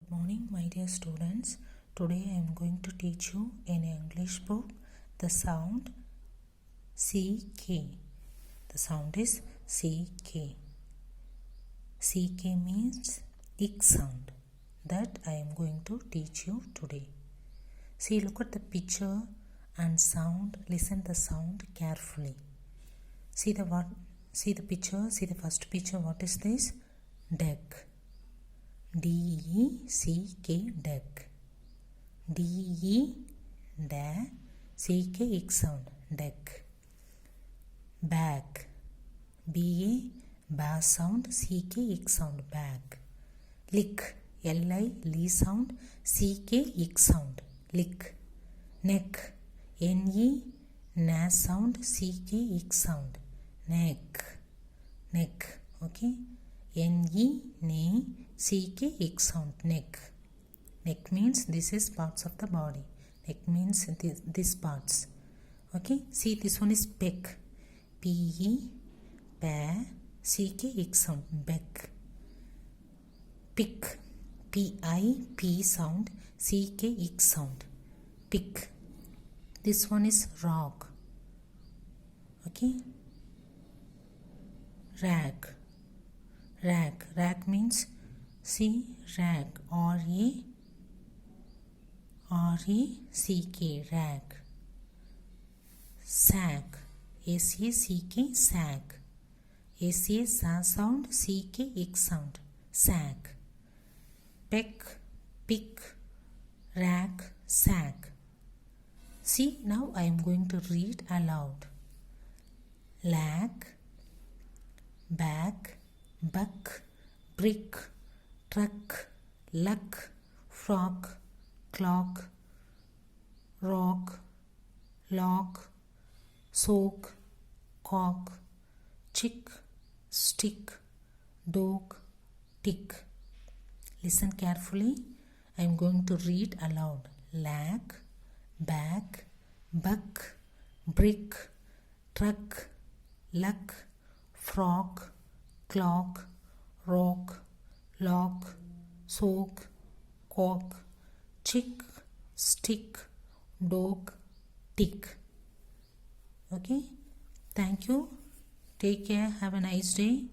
Good morning, my dear students. Today I am going to teach you in English book the sound CK. The sound is CK. CK means ick sound. That I am going to teach you today. See, look at the picture and sound. Listen the sound carefully. See the picture. See the first picture. What is this? Deck. D-E-C-K, deck. D-E, da, C-K, ick sound, deck. Bag. B-A, bass sound, C-K, ick sound, bag. Lick. L-I, lee sound, C-K, ick sound, lick. Neck. N-E, na sound, C-K, ick sound, neck. Neck. Okay. N-E, ne, C-K, ick sound, neck. Neck means this is parts of the body. Neck means this parts. Okay. See, this one is peck. P-E, pa, C-K, ick sound, beck. Pick. P-I-P sound, C-K, ick sound, pick. This one is rock. Okay. Rag. Rag. Rag means see, rag. R-A-C-K, rag. Sack. S-A-C-K, sack. S-A, sa sound, C-K, ick sound, sack. Peck, pick, rag, sack. See, now I am going to read aloud. Lag, bag, buck, brick, truck, luck, frock, clock, rock, lock, soak, cock, chick, stick, dog, tick. Listen carefully. I am going to read aloud. Lag, bag, buck, brick, truck, luck, frock, clock, rock, lock, soak, cock, chick, stick, dog, tick. Okay. Thank you. Take care. Have a nice day.